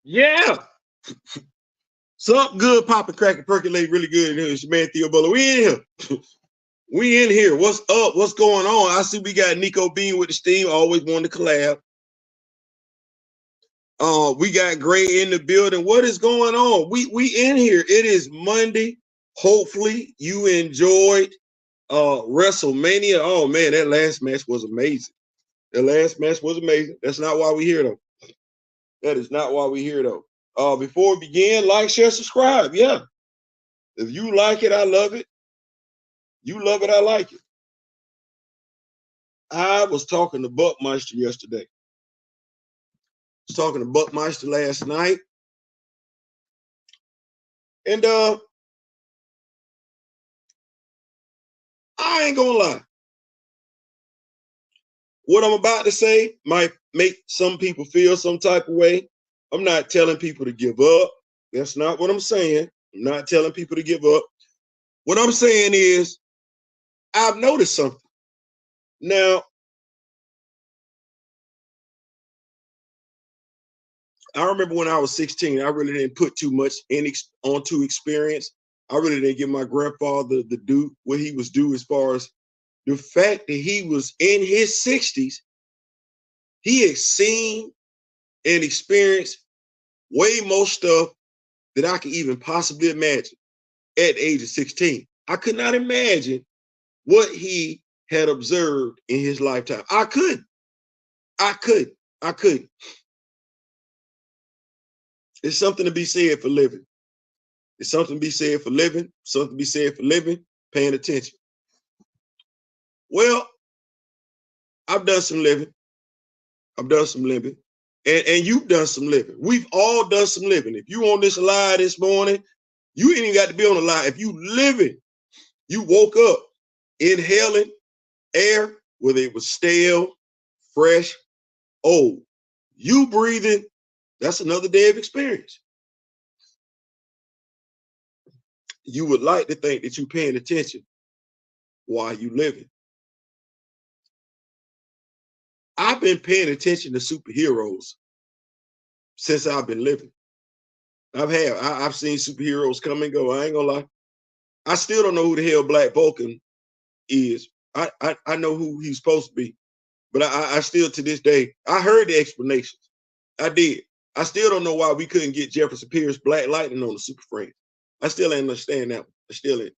Yeah. Something good, popping, cracking, percolate really good in here. It's your man Theo Butler. We in here. We in here. What's up? What's going on? I see we got Nico Bean with the steam. Always wanted to collab. We got Gray in the building. What is going on? We in here. It is Monday. Hopefully you enjoyed WrestleMania. Oh man, that last match was amazing. The last match was amazing. That's not why we here though. That is not why we here though. Before we begin, like, share, subscribe. Yeah. If you like it, I love it. You love it, I like it. I was talking to Buckmeister yesterday. I was talking to Buckmeister last night. And I ain't gonna lie. What I'm about to say might make some people feel some type of way. I'm not telling people to give up. That's not what I'm saying. I'm not telling people to give up. What I'm saying is, I've noticed something. Now, I remember when I was 16, I really didn't put too much onto experience. I really didn't give my grandfather the due, what he was due as far as the fact that he was in his 60s. He had seen and experienced way more stuff that I could even possibly imagine at the age of 16. I could not imagine what he had observed in his lifetime. I couldn't. It's something to be said for living. It's something to be said for living, something to be said for living, paying attention. Well, I've done some living. I've done some living. And you've done some living. We've all done some living. If you on this live this morning, you ain't even got to be on the live. If you living, you woke up inhaling air, whether it was stale, fresh, old. You breathing, that's another day of experience. You would like to think that you're paying attention while you living. I've been paying attention to superheroes since I've been living. I've seen superheroes come and go. I ain't gonna lie. I still don't know who the hell Black Vulcan is. I know who he's supposed to be, but I still to this day, I heard the explanations. I did. I still don't know why we couldn't get Jefferson Pierce Black Lightning on the Super Friends. I still ain't understand that one.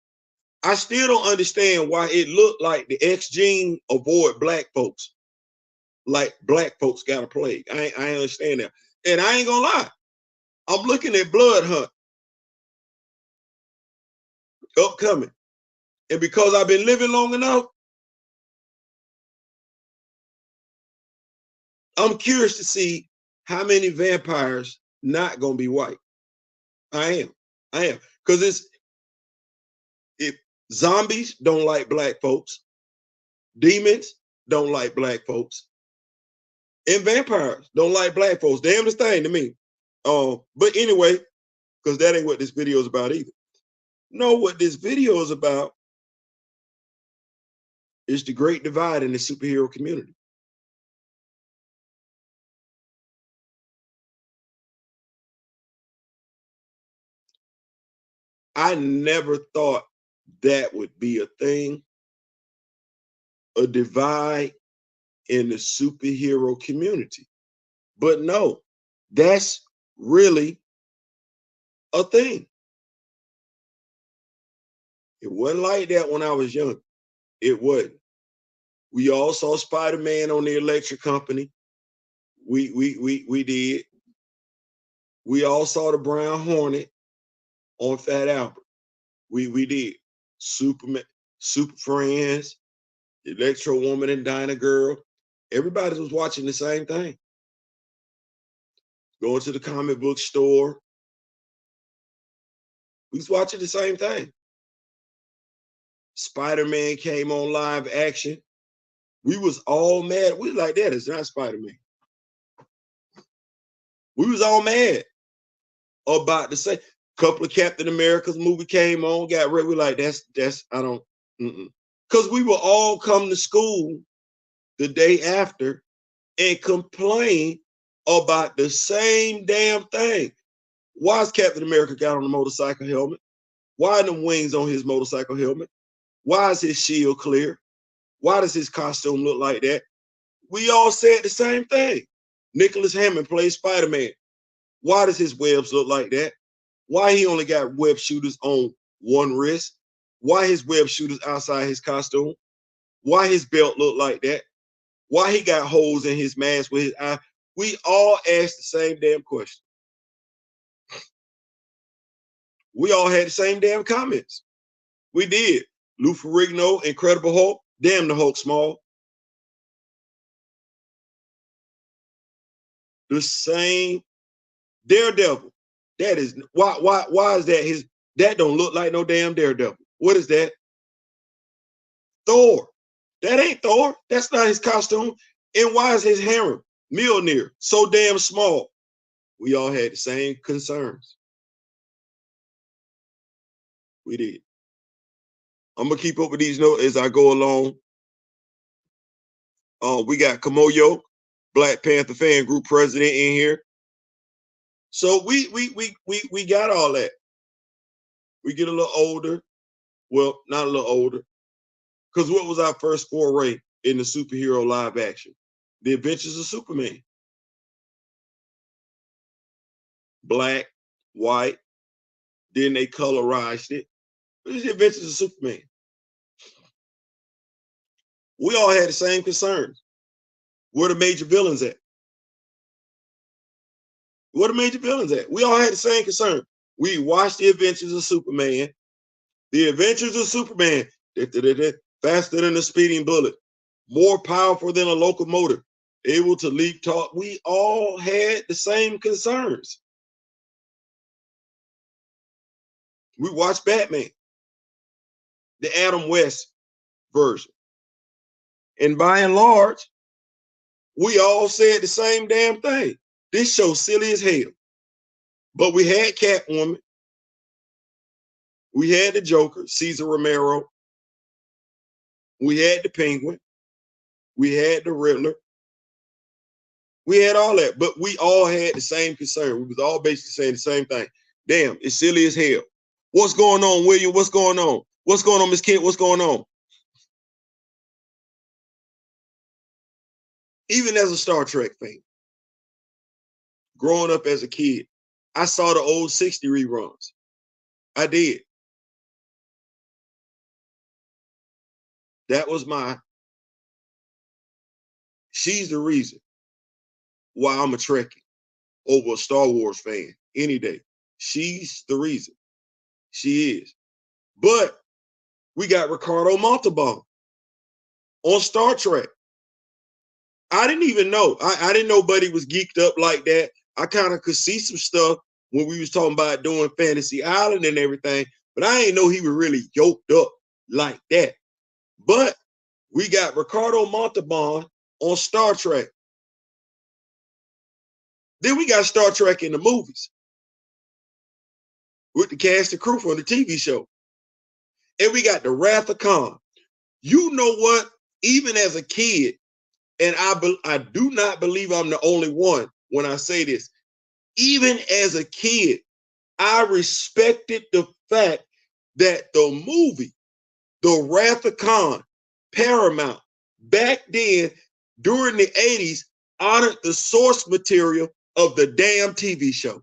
I still don't understand why it looked like the X gene avoid black folks. Like black folks got a plague. I understand that. And I ain't gonna lie. I'm looking at Blood Hunt upcoming. And because I've been living long enough, I'm curious to see how many vampires not gonna be white. I am. Because if zombies don't like black folks, demons don't like black folks, and vampires don't like black folks. Damnedest thing to me. But anyway, because that ain't what this video is about either. No, what this video is about is the great divide in the superhero community. I never thought that would be a thing, a divide in the superhero community. But no, that's really a thing. It wasn't like that when I was young. It wasn't. We all saw Spider-Man on the Electric Company. We did. We all saw the Brown Hornet on Fat Albert. We did. Superman, Super Friends, Electro Woman and Dinah Girl. Everybody was watching the same thing. Going to the comic book store. We was watching the same thing. Spider-Man came on live action. We was all mad. We was like, that is not Spider-Man. We was all mad about the same. Couple of Captain America's movie came on, got rid. We like, that's I don't, because we will all come to school the day after and complain about the same damn thing. Why is Captain America got on a motorcycle helmet? Why are them wings on his motorcycle helmet? Why is his shield clear? Why does his costume look like that? We all said the same thing. Nicholas Hammond plays Spider-Man. Why does his webs look like that? Why he only got web shooters on one wrist? Why his web shooters outside his costume? Why his belt look like that? Why he got holes in his mask with his eye? We all asked the same damn question. We all had the same damn comments. We did. Lou Ferrigno, Incredible Hulk. Damn, the Hulk small. The same Daredevil. That is why is that his that don't look like no damn Daredevil? What is that? Thor. That ain't Thor. That's not his costume. And why is his harem, Mjolnir, so damn small? We all had the same concerns. We did. I'm gonna keep up with these notes as I go along. We got Kamoyo, Black Panther fan group president in here. So we got all that. We get a little older. Well, not a little older. Because what was our first foray in the superhero live action? The Adventures of Superman. Black, white. Then they colorized it. But it's The Adventures of Superman. We all had the same concerns. Where the major villains at? Where the major villains at? We all had the same concern. We watched The Adventures of Superman. The Adventures of Superman. Faster than a speeding bullet. More powerful than a locomotive. Able to leap talk. We all had the same concerns. We watched Batman. The Adam West version. And by and large, we all said the same damn thing. This show silly as hell. But we had Catwoman. We had the Joker, Cesar Romero. We had the Penguin. We had the Riddler. We had all that. But we all had the same concern. We was all basically saying the same thing. Damn, it's silly as hell. What's going on, William? What's going on? What's going on, Miss Kent? What's going on? Even as a Star Trek fan, growing up as a kid, I saw the old 60 reruns. I did. That was she's the reason why I'm a Trekkie over a Star Wars fan any day. She's the reason. She is. But we got Ricardo Montalban on Star Trek. I didn't even know. I didn't know Buddy was geeked up like that. I kind of could see some stuff when we was talking about doing Fantasy Island and everything, but I didn't know he was really yoked up like that. But we got Ricardo Montalban on Star Trek. Then we got Star Trek in the movies with the cast and crew from the TV show. And we got the Wrath of Khan. You know what? Even as a kid, and I do not believe I'm the only one when I say this, even as a kid, I respected the fact that the movie, The Wrath of Khan, Paramount, back then, during the 80s, honored the source material of the damn TV show.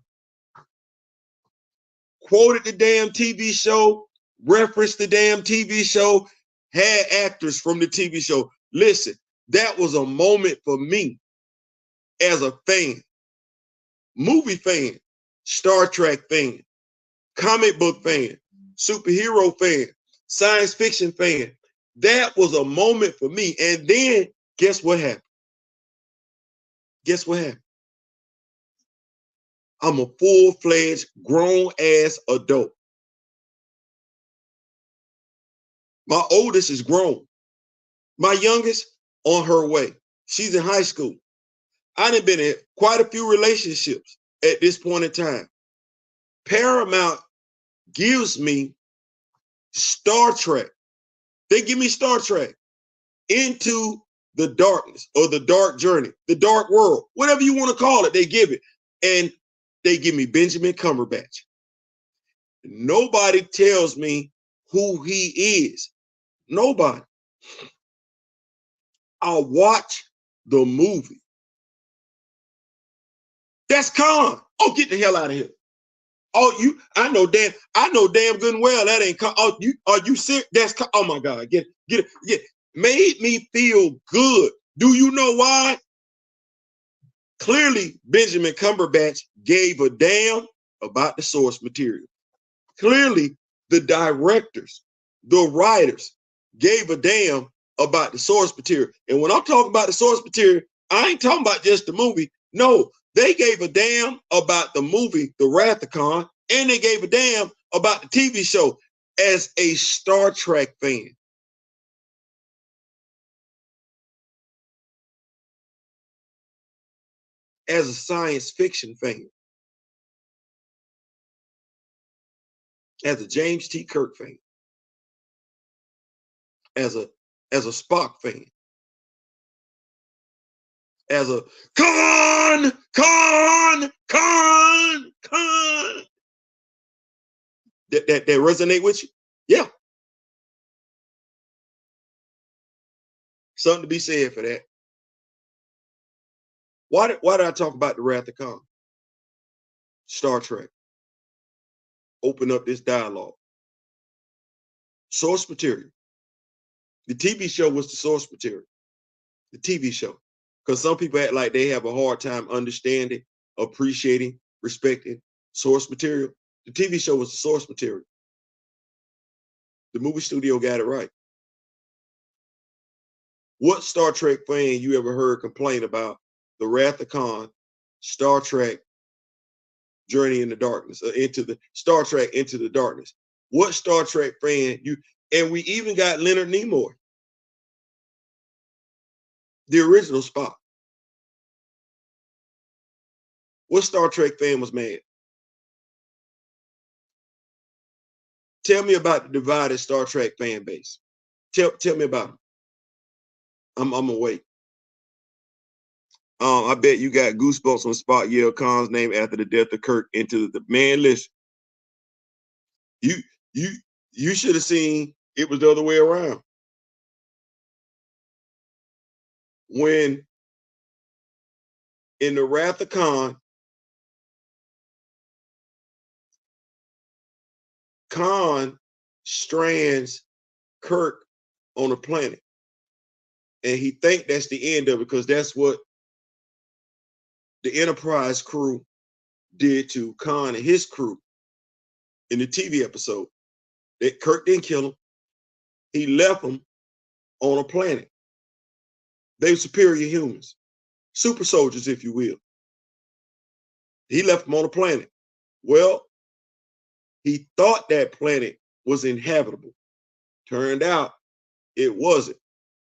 Quoted the damn TV show, referenced the damn TV show, had actors from the TV show. Listen, that was a moment for me as a fan, movie fan, Star Trek fan, comic book fan, superhero fan, science fiction fan. That was a moment for me. And then guess what happened? Guess what happened? I'm a full-fledged, grown-ass adult. My oldest is grown. My youngest, on her way. She's in high school. I done been in quite a few relationships at this point in time. Paramount gives me Star Trek. They give me Star Trek into the darkness or the dark journey, the dark world, whatever you want to call it, they give it. And they give me Benjamin Cumberbatch. Nobody tells me who he is. Nobody. I'll watch the movie. That's Khan. Oh, get the hell out of here. Oh, I know damn good and well that ain't Khan. Oh, are you serious? That's Khan. Oh my God, get it. Made me feel good. Do you know why? Clearly, Benjamin Cumberbatch gave a damn about the source material. Clearly, the directors, the writers gave a damn about the source material. And when I'm talking about the source material, I ain't talking about just the movie. No, they gave a damn about the movie, The Wrath of Khan, and they gave a damn about the TV show. As a Star Trek fan, as a science fiction fan, as a James T. Kirk fan, as a Spock fan, as a Khan. That resonate with you? Yeah. Something to be said for that. Why did I talk about the Wrath of Khan? Star Trek. Open up this dialogue. Source material. The TV show was the source material. The TV show. Because some people act like they have a hard time understanding, appreciating, respecting source material. The TV show was the source material. The movie studio got it right. What Star Trek fan you ever heard complain about the Wrath of Khan, Star Trek, Journey in the Darkness, into the Star Trek Into the Darkness? What Star Trek fan and we even got Leonard Nimoy, the original Spock. What Star Trek fan was mad? Tell me about the divided Star Trek fan base. Tell me about them. I'm awake. I bet you got goosebumps when Spock yelled Khan's name after the death of Kirk into the man. Listen, you should have seen it was the other way around. When in the Wrath of Khan, Khan strands Kirk on a planet, and he think that's the end of it because that's what the Enterprise crew did to Khan and his crew in the TV episode. That Kirk didn't kill him; he left them on a planet. They were superior humans, super soldiers, if you will. He left them on a planet. Well, he thought that planet was inhabitable. Turned out it wasn't.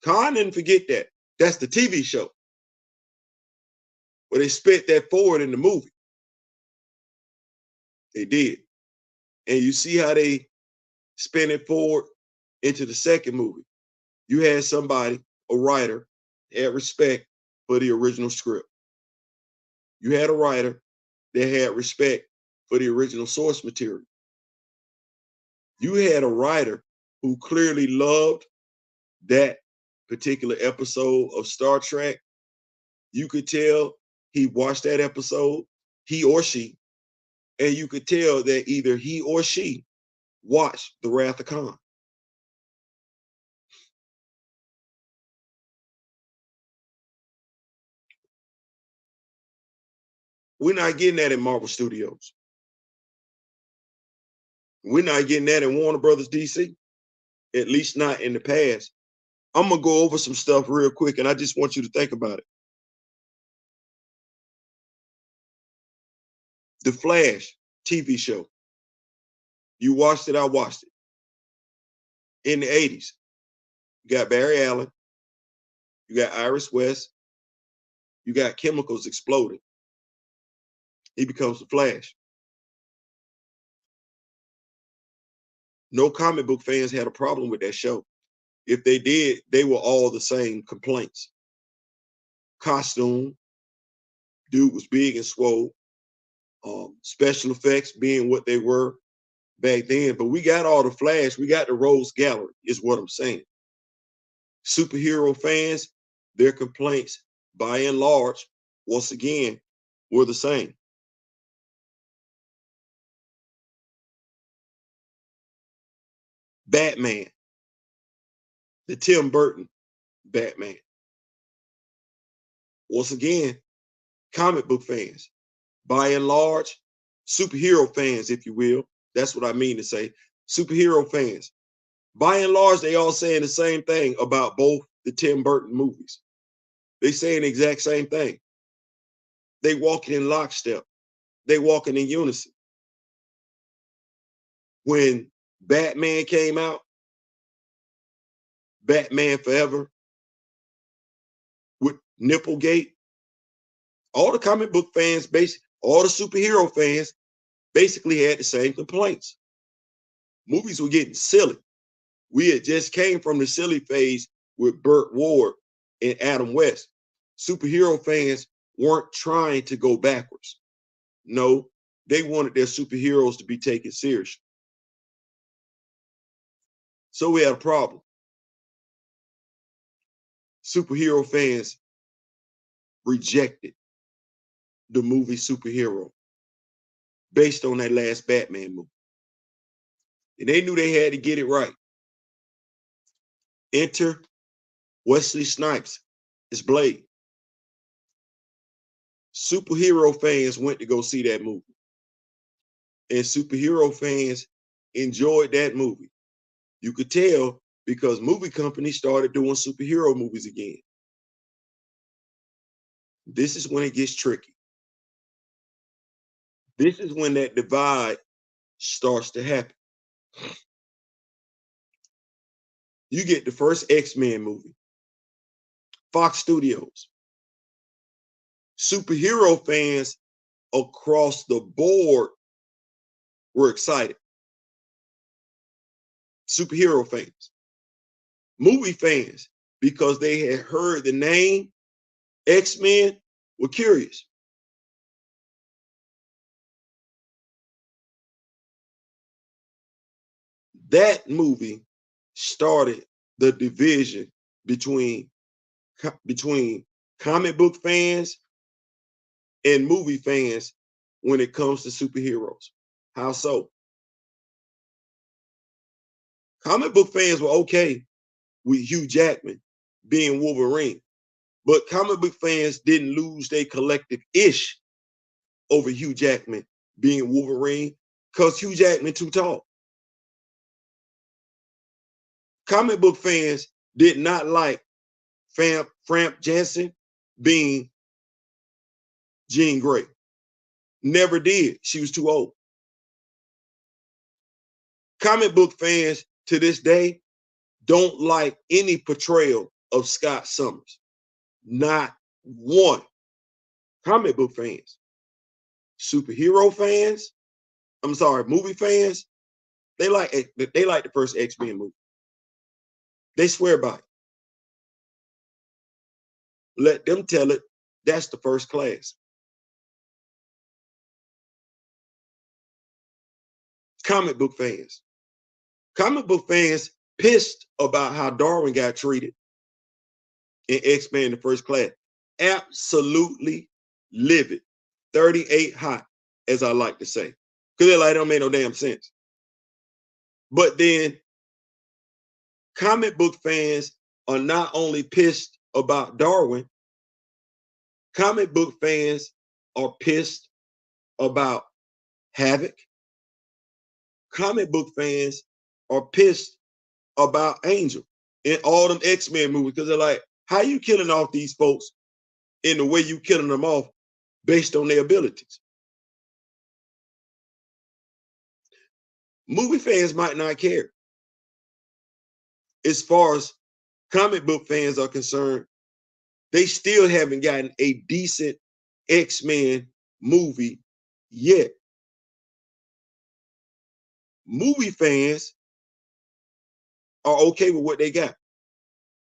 Khan didn't forget that. That's the TV show. But they spit that forward in the movie. They did. And you see how they spin it forward into the second movie. You had somebody, a writer, had respect for the original script. You had a writer that had respect for the original source material. You had a writer who clearly loved that particular episode of Star Trek. You could tell he watched that episode, he or she, and you could tell that either he or she watched The Wrath of Khan. We're not getting that in Marvel Studios. We're not getting that in Warner Brothers DC, at least not in the past. I'm going to go over some stuff real quick, and I just want you to think about it. The Flash TV show. You watched it, I watched it. In the 80s, you got Barry Allen, you got Iris West, you got chemicals exploding. He becomes the Flash. No comic book fans had a problem with that show. If they did, they were all the same complaints. Costume, dude was big and swole. Special effects being what they were back then. But we got all the flash. We got the Rose Gallery, is what I'm saying. Superhero fans, their complaints, by and large, once again, were the same. Batman, the Tim Burton Batman. Once again, comic book fans, by and large, superhero fans, if you will. That's what I mean to say. Superhero fans, by and large, they all saying the same thing about both the Tim Burton movies. They saying the exact same thing. They walking in lockstep. They walking in unison. When Batman came out, Batman Forever, with Nipplegate, all the comic book fans, all the superhero fans, basically had the same complaints. Movies were getting silly. We had just came from the silly phase with Burt Ward and Adam West. Superhero fans weren't trying to go backwards. No, they wanted their superheroes to be taken seriously. So we had a problem. Superhero fans rejected the movie Superhero based on that last Batman movie. And they knew they had to get it right. Enter Wesley Snipes as Blade. Superhero fans went to go see that movie. And superhero fans enjoyed that movie. You could tell because movie companies started doing superhero movies again. This is when it gets tricky. This is when that divide starts to happen. You get the first X-Men movie, Fox Studios. Superhero fans across the board were excited. Superhero fans. Movie fans, because they had heard the name X-Men, were curious. That movie started the division between comic book fans and movie fans when it comes to superheroes. How so? Comic book fans were okay with Hugh Jackman being Wolverine, but comic book fans didn't lose their collective ish over Hugh Jackman being Wolverine because Hugh Jackman too tall. Comic book fans did not like Framp Jansen being Jean Grey. Never did. She was too old. Comic book fans to this day don't like any portrayal of Scott Summers. Not one. Comic book fans. Superhero fans, movie fans, they like the first X-Men movie. They swear by it. Let them tell it. That's the first class. Comic book fans. Comic book fans pissed about how Darwin got treated in X-Men the First Class. Absolutely livid. 38 hot, as I like to say. Because they're like, it don't make no damn sense. But then comic book fans are not only pissed about Darwin, comic book fans are pissed about Havoc. Comic book fans are pissed about Angel in all them X-Men movies because they're like, how you killing off these folks in the way you killing them off based on their abilities? Movie fans might not care. As far as comic book fans are concerned, they still haven't gotten a decent X-Men movie yet. Movie fans are okay with what they got.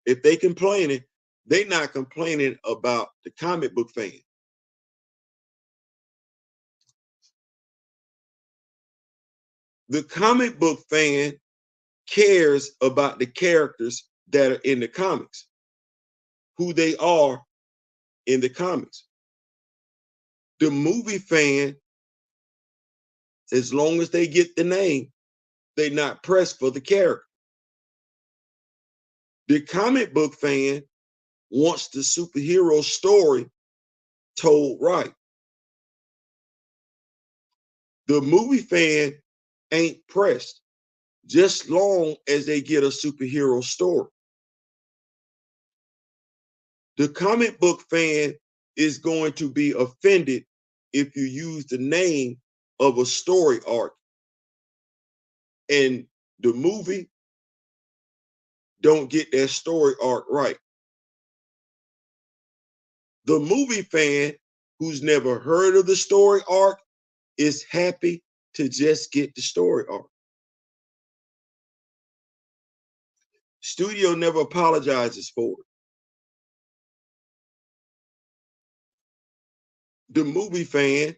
If they complaining, they not complaining about the comic book fan. The comic book fan cares about the characters that are in the comics, who they are in the comics. The movie fan, as long as they get the name, they're not pressed for the character. The comic book fan wants the superhero story told right. The movie fan ain't pressed, just long as they get a superhero story. The comic book fan is going to be offended if you use the name of a story arc, and the movie don't get that story arc right. The movie fan who's never heard of the story arc is happy to just get the story arc. Studio never apologizes for it. The movie fan,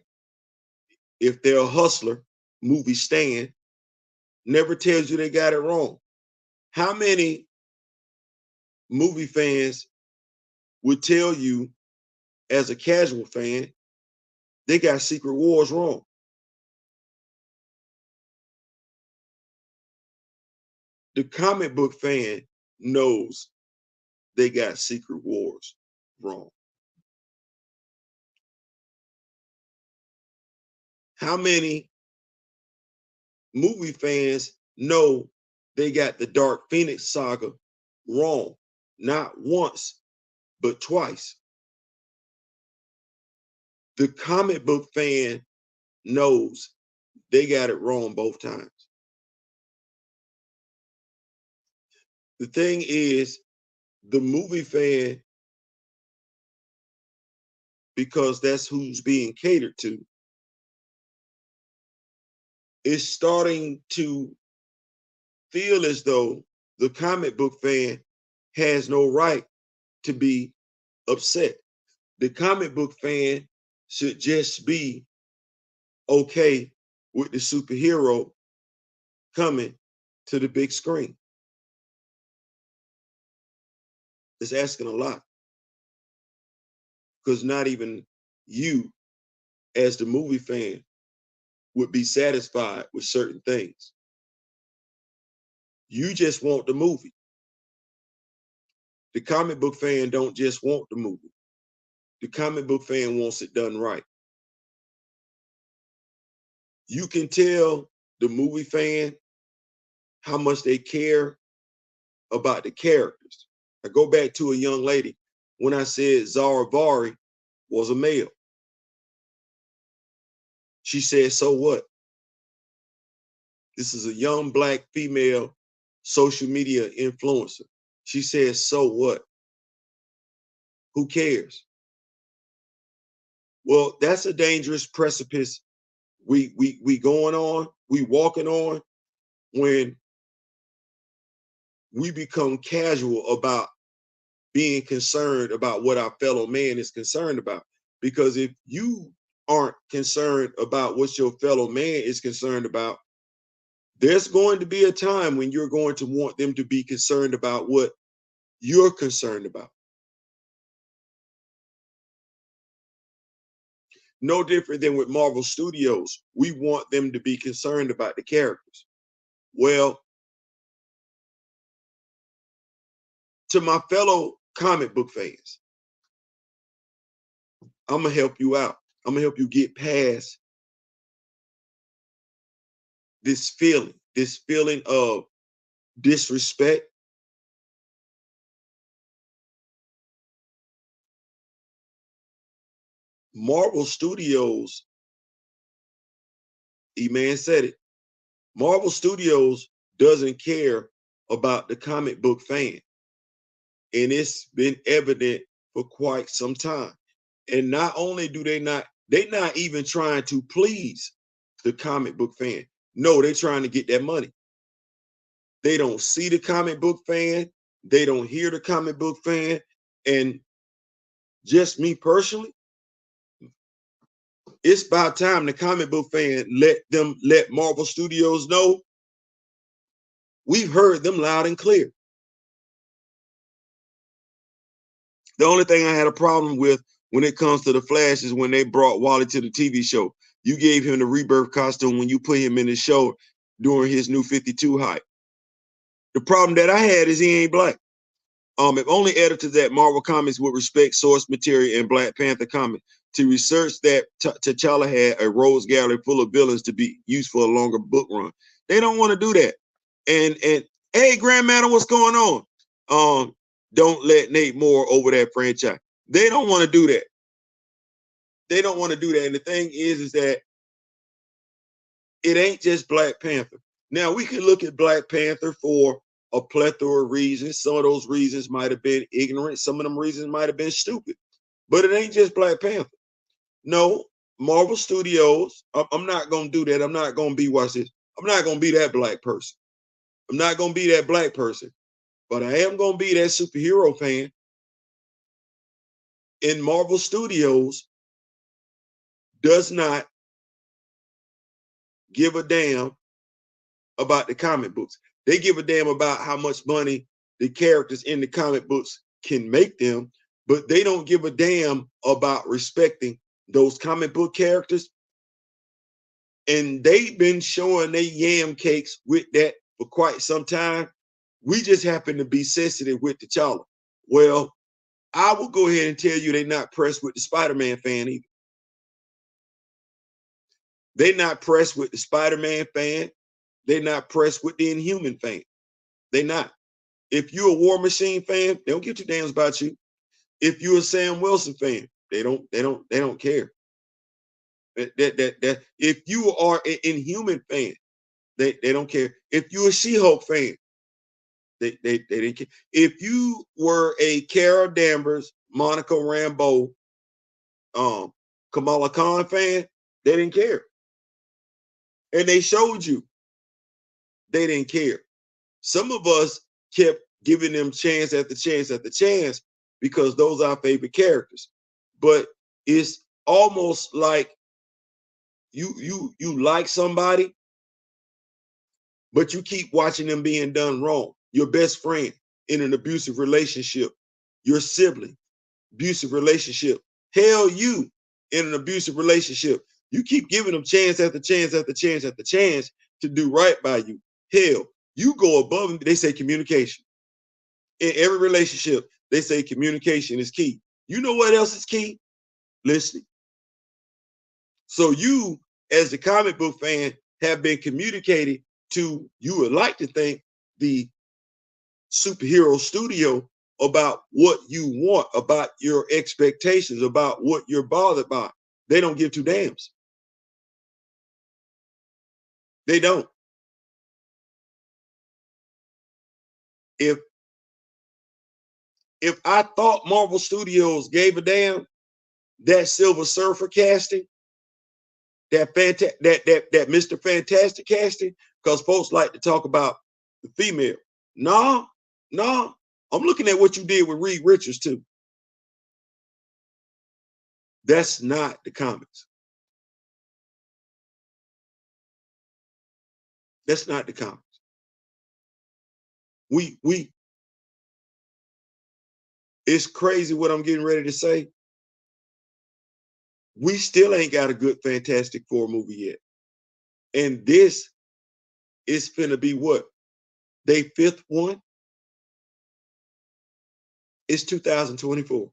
if they're a hustler, movie stan, never tells you they got it wrong. How many movie fans would tell you, as a casual fan, they got Secret Wars wrong? The comic book fan knows they got Secret Wars wrong. How many movie fans know they got the Dark Phoenix saga wrong? Not once, but twice. The comic book fan knows they got it wrong both times. The thing is, the movie fan, because that's who's being catered to, is starting to feel as though the comic book fan has no right to be upset. The comic book fan should just be okay with the superhero coming to the big screen. It's asking a lot, because not even you, as the movie fan, would be satisfied with certain things. You just want the movie. The comic book fan don't just want the movie. The comic book fan wants it done right. You can tell the movie fan how much they care about the characters. I go back to a young lady when I said Zara Vari was a male. She said, so what? This is a young Black female social media influencer. She said, so what? Who cares? Well, that's a dangerous precipice we going on, we walking on, when we become casual about being concerned about what our fellow man is concerned about. Because if you aren't concerned about what your fellow man is concerned about, there's going to be a time when you're going to want them to be concerned about what you're concerned about. No different than with Marvel Studios. We want them to be concerned about the characters. Well, to my fellow comic book fans, I'm gonna help you out. I'm gonna help you get past this feeling of disrespect. Marvel Studios, E-Man said it, Marvel Studios doesn't care about the comic book fan. And it's been evident for quite some time. And not only do they're not even trying to please the comic book fan. No, they're trying to get that money. They don't see the comic book fan They don't hear the comic book fan. And just me personally, it's about time the comic book fan let Marvel Studios know we've heard them loud and clear. The only thing I had a problem with when it comes to the Flash is when they brought Wally to the TV show. You gave him the rebirth costume when you put him in the show during his new 52 hype. The problem that I had is he ain't black. If only editors at Marvel Comics would respect source material in Black Panther comics to research that T'Challa had a rogues gallery full of villains to be used for a longer book run. They don't want to do that. And hey, Grandmaster, what's going on? Don't let Nate Moore over that franchise. They don't want to do that. They don't want to do that. And the thing is that it ain't just Black Panther. Now, we can look at Black Panther for a plethora of reasons. Some of those reasons might have been ignorant. Some of them reasons might have been stupid. But it ain't just Black Panther. No, Marvel Studios, I'm not going to do that. I'm not going to be, watch this, I'm not going to be that black person. I'm not going to be that black person. But I am going to be that superhero fan. In Marvel Studios does not give a damn about the comic books. They give a damn about how much money the characters in the comic books can make them, but they don't give a damn about respecting those comic book characters. And they've been showing they yam cakes with that for quite some time. We just happen to be sensitive with T'Challa. Well, I will go ahead and tell you they're not pressed with the Spider-Man fan either. They're not pressed with the Spider-Man fan. They're not pressed with the Inhuman fan. They're not. If you're a War Machine fan, they don't give two damns about you. If you're a Sam Wilson fan, they don't care. That if you are an Inhuman fan, they don't care. If you're a She-Hulk fan, they didn't care. If you were a Carol Danvers, Monica Rambeau, Kamala Khan fan, they didn't care. And they showed you they didn't care. Some of us kept giving them chance after chance after chance because those are our favorite characters. But it's almost like you like somebody, but you keep watching them being done wrong. Your best friend in an abusive relationship, your sibling, abusive relationship. Hell, you in an abusive relationship. You keep giving them chance after chance after chance after chance to do right by you. Hell, you go above them. They say communication. In every relationship, they say communication is key. You know what else is key? Listening. So you, as the comic book fan, have been communicated to, you would like to think, the superhero studio about what you want, about your expectations, about what you're bothered by. They don't give two damns. They don't. If I thought Marvel Studios gave a damn, that Silver Surfer casting, that Mr. Fantastic casting, because folks like to talk about the female. No, I'm looking at what you did with Reed Richards too. That's not the comics. That's not the comics. It's crazy what I'm getting ready to say. We still ain't got a good Fantastic Four movie yet. And this is finna be what? They fifth one? It's 2024.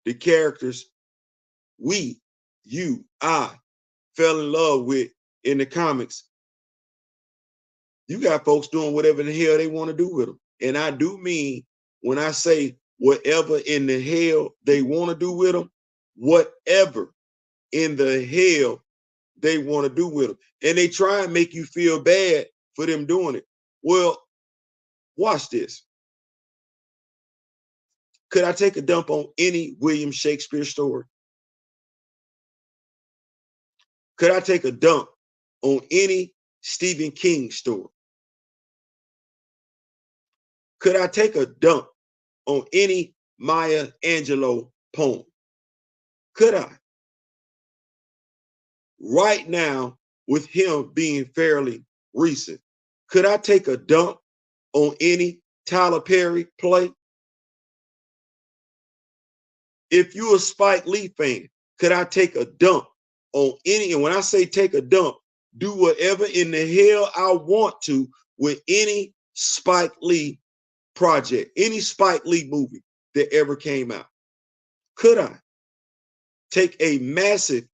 The characters I fell in love with in the comics, you got folks doing whatever the hell they want to do with them. And I do mean, when I say whatever in the hell they want to do with them, whatever in the hell they want to do with them. And they try and make you feel bad for them doing it. Well, watch this. Could I take a dump on any William Shakespeare story? Could I take a dump on any Stephen King story? Could I take a dump on any Maya Angelou poem? Could I? Right now, with him being fairly recent, could I take a dump on any Tyler Perry play? If you're a Spike Lee fan, could I take a dump on any? And when I say take a dump, do whatever in the hell I want to with any Spike Lee project, any Spike Lee movie that ever came out. Could I take a massive,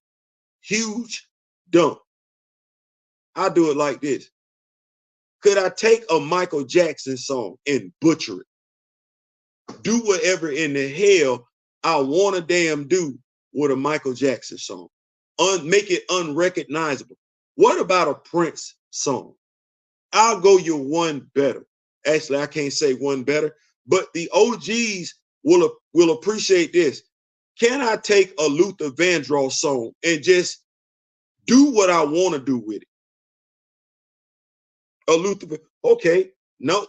huge dump? I do it like this. Could I take a Michael Jackson song and butcher it? Do whatever in the hell I want to damn do with a Michael Jackson song. Make it unrecognizable. What about a Prince song? I'll go you one better. Actually, I can't say one better, but the OGs will appreciate this. Can I take a Luther Vandross song and just do what I want to do with it? A Luther, okay, no.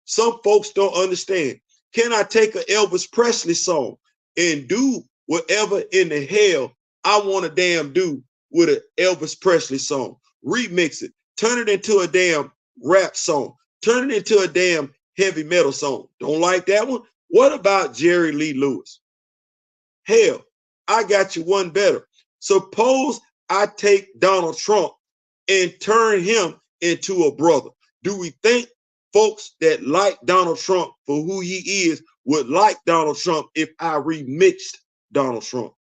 Some folks don't understand. Can I take an Elvis Presley song and do whatever in the hell I want to damn do with an Elvis Presley song? Remix it, turn it into a damn rap song, turn it into a damn heavy metal song. Don't like that one? What about Jerry Lee Lewis? Hell, I got you one better. Suppose I take Donald Trump and turn him into a brother. Do we think folks that like Donald Trump for who he is would like Donald Trump if I remixed Donald Trump?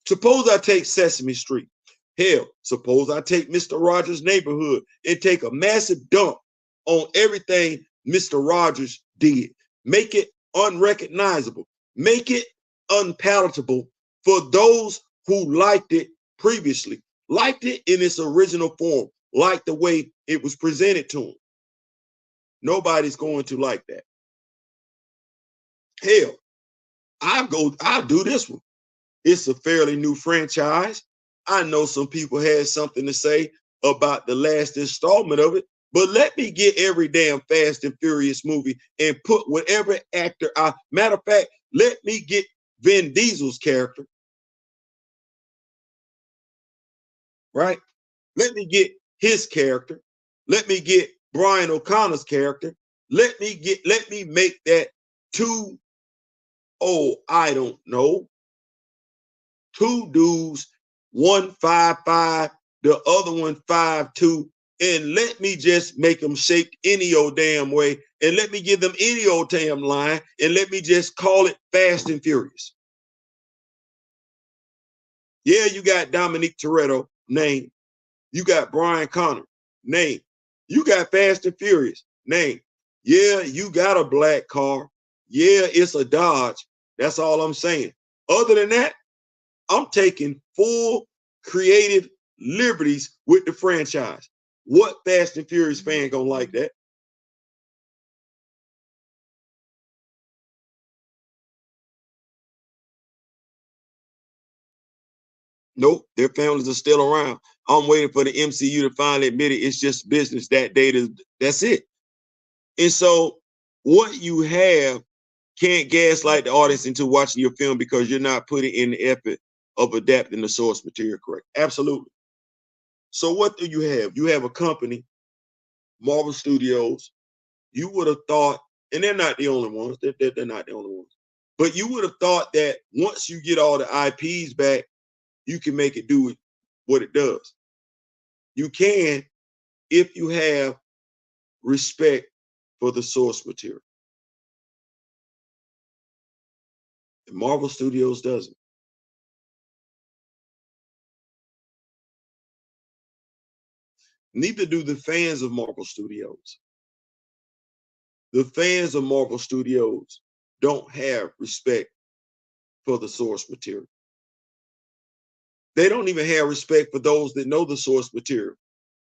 Suppose I take Sesame Street. Hell, suppose I take Mr. Rogers' Neighborhood and take a massive dump on everything Mr. Rogers did. Make it unrecognizable. Make it unpalatable for those who liked it previously, liked it in its original form, liked the way it was presented to them. Nobody's going to like that. Hell, I'll do this one. It's a fairly new franchise. I know some people had something to say about the last installment of it, but let me get every damn Fast and Furious movie and put whatever actor matter of fact, let me get Vin Diesel's character. Right? Let me get his character. Let me get Brian O'Connor's character. Let me make that two, I don't know, two dudes, one 5'5", the other one 5'2", and let me just make them shaped any old damn way, and let me give them any old damn line, and let me just call it Fast and Furious. Yeah, you got Dominic Toretto, name. You got Brian Connor, name. You got Fast and Furious, name. Yeah, you got a black car. Yeah, it's a Dodge. That's all I'm saying. Other than that, I'm taking full creative liberties with the franchise. What Fast and Furious fan gonna like that? Nope, their families are still around. I'm waiting for the MCU to finally admit it. It's just business that day. That's it. And so what you have can't gaslight the audience into watching your film because you're not putting in the effort of adapting the source material correct. Absolutely. So what do you have? You have a company, Marvel Studios. You would have thought, and they're not the only ones. They're not the only ones. But you would have thought that once you get all the IPs back, you can make it do what it does. You can if you have respect for the source material. And Marvel Studios doesn't. Neither do the fans of Marvel Studios. The fans of Marvel Studios don't have respect for the source material. They don't even have respect for those that know the source material,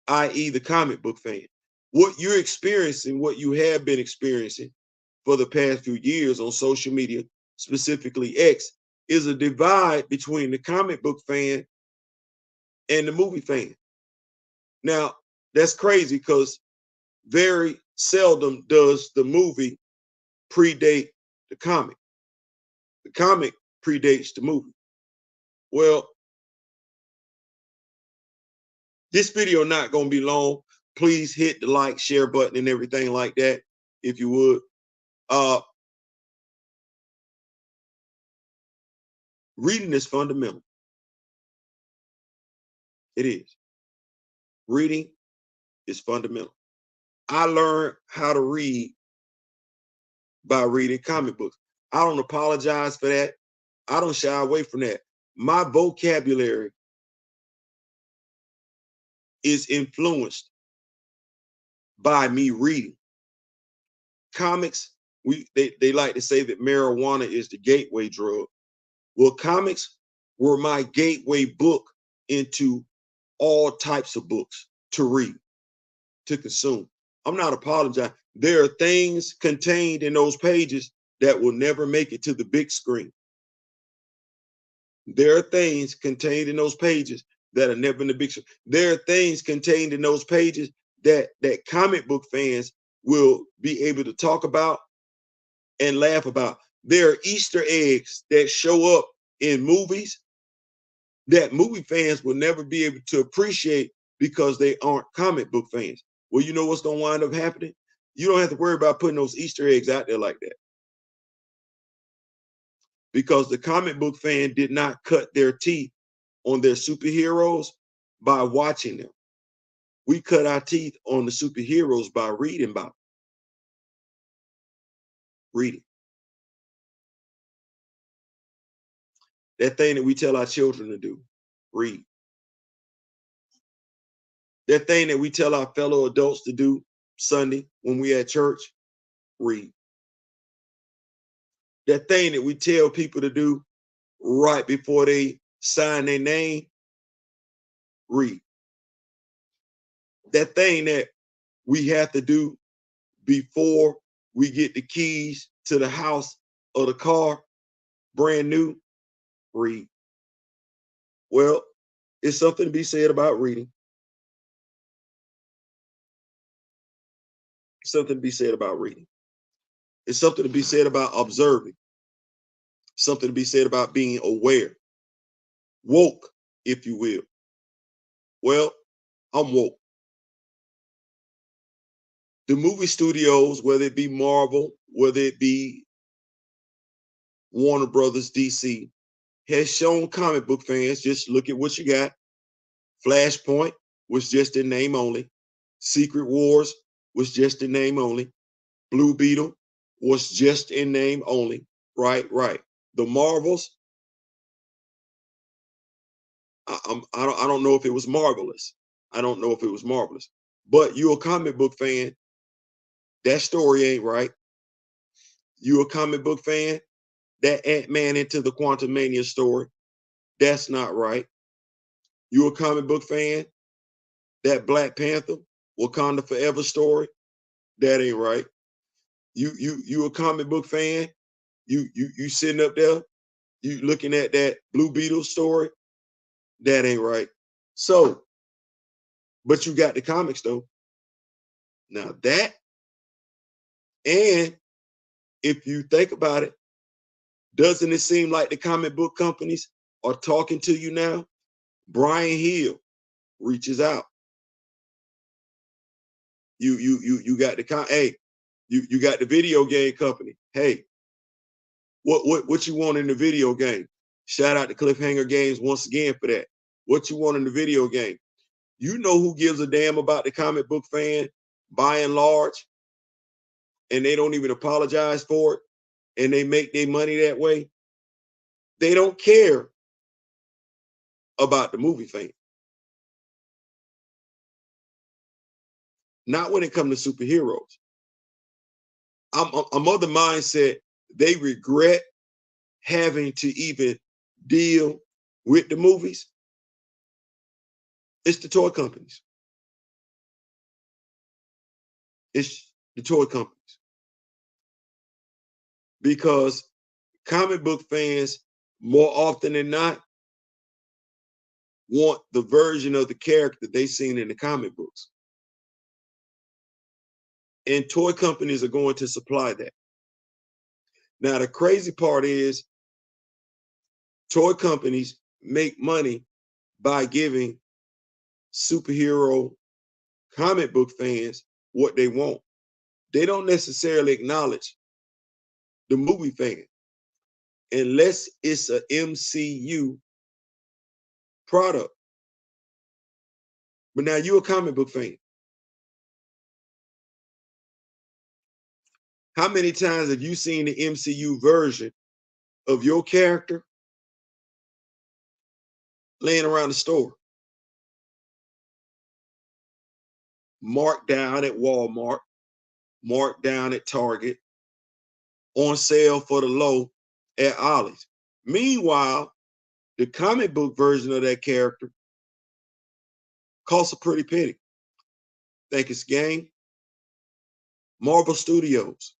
i.e. the comic book fan. What you're experiencing, what you have been experiencing for the past few years on social media, specifically X, is a divide between the comic book fan and the movie fan. Now, that's crazy because Very seldom does the movie predate the comic. The comic predates the movie. Well, this video not going to be long. Please hit the like, share button and everything like that, if you would. Reading is fundamental. It is. Reading is fundamental. I learned how to read by reading comic books. I don't apologize for that. I don't shy away from that. My vocabulary is influenced by me reading. Comics, they like to say that marijuana is the gateway drug. Well, comics were my gateway book into all types of books to read, to consume. I'm not apologizing. There are things contained in those pages that will never make it to the big screen. There are things contained in those pages that are never in the big screen. There are things contained in those pages that comic book fans will be able to talk about and laugh about. There are Easter eggs that show up in movies that movie fans will never be able to appreciate because they aren't comic book fans. Well, you know what's going to wind up happening? You don't have to worry about putting those Easter eggs out there like that, because the comic book fan did not cut their teeth on their superheroes by watching them. We cut our teeth on the superheroes by reading about them. Reading. That thing that we tell our children to do, read. That thing that we tell our fellow adults to do Sunday when we at church, read. That thing that we tell people to do right before they sign their name, read. That thing that we have to do before we get the keys to the house or the car, brand new, read. Well, it's something to be said about reading. Something to be said about reading. It's something to be said about observing. Something to be said about being aware. Woke, if you will. Well, I'm woke. The movie studios, whether it be Marvel, whether it be Warner Brothers, DC, has shown comic book fans, just look at what you got. Flashpoint was just in name only. Secret Wars was just in name only. Blue Beetle was just in name only. Right. The Marvels, I don't know if it was marvelous. I don't know if it was marvelous. But you're a comic book fan, that story ain't right. You a comic book fan, that Ant-Man into the Quantumania story, that's not right. You a comic book fan, that Black Panther, Wakanda Forever story, that ain't right. You a comic book fan, you sitting up there, you looking at that Blue Beetle story, that ain't right. So, but you got the comics though. Now that, and if you think about it, doesn't it seem like the comic book companies are talking to you now? Brian Hill reaches out. You got the hey, you got the video game company. Hey, what you want in the video game? Shout out to Cliffhanger Games once again for that. What you want in the video game? You know who gives a damn about the comic book fan by and large, and they don't even apologize for it, and they make their money that way. They don't care about the movie fan. Not when it comes to superheroes. I'm of the mindset they regret having to even deal with the movies. It's the toy companies. It's the toy companies. Because comic book fans, more often than not, want the version of the character they seen in the comic books. And toy companies are going to supply that. Now, the crazy part is toy companies make money by giving superhero comic book fans what they want. They don't necessarily acknowledge the movie fan unless it's a MCU product. But now you're a comic book fan. How many times have you seen the MCU version of your character laying around the store? Marked down at Walmart, marked down at Target, on sale for the low at Ollie's. Meanwhile, the comic book version of that character costs a pretty penny. Think it's game. Marvel Studios.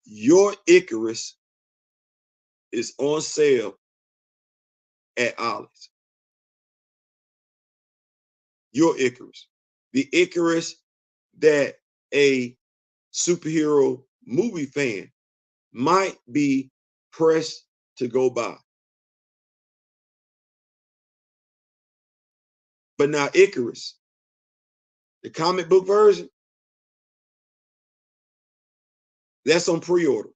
Your Icarus is on sale at Ollie's. Your Icarus. The Icarus that a superhero movie fan might be pressed to go buy. But now Icarus, the comic book version, that's on pre-order.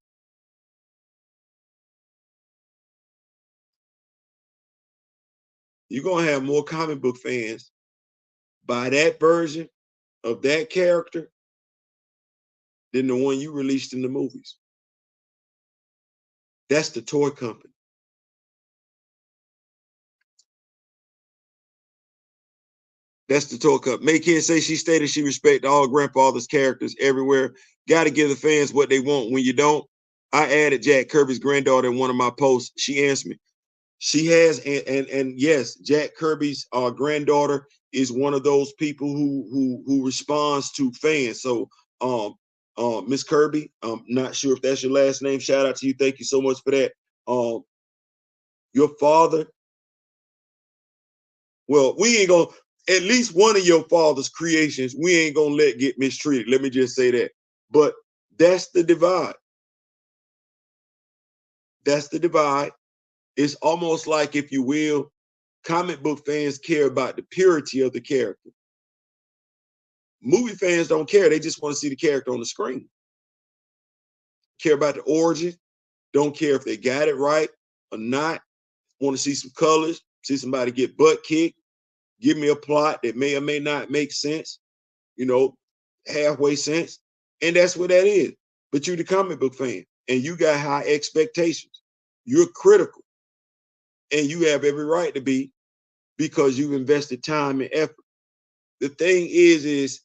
You're going to have more comic book fans buy that version of that character than the one you released in the movies. That's the toy company. That's the toy company. May Kid say she stated she respects all grandfather's characters everywhere. Got to give the fans what they want. When you don't, I added Jack Kirby's granddaughter in one of my posts. She answered me. She has, and yes, Jack Kirby's granddaughter is one of those people who responds to fans. So Miss Kirby, I'm not sure if that's your last name. Shout out to you. Thank you so much for that. Your father, well, we ain't gonna, at least one of your father's creations, we ain't gonna let get mistreated. Let me just say that. But that's the divide. That's the divide. It's almost like, if you will, comic book fans care about the purity of the character. Movie fans don't care. They just want to see the character on the screen. Care about the origin. Don't care if they got it right or not. Want to see some colors, see somebody get butt kicked. Give me a plot that may or may not make sense, halfway sense. And that's what that is. But you're the comic book fan and you got high expectations. You're critical. And you have every right to be, because you've invested time and effort. The thing is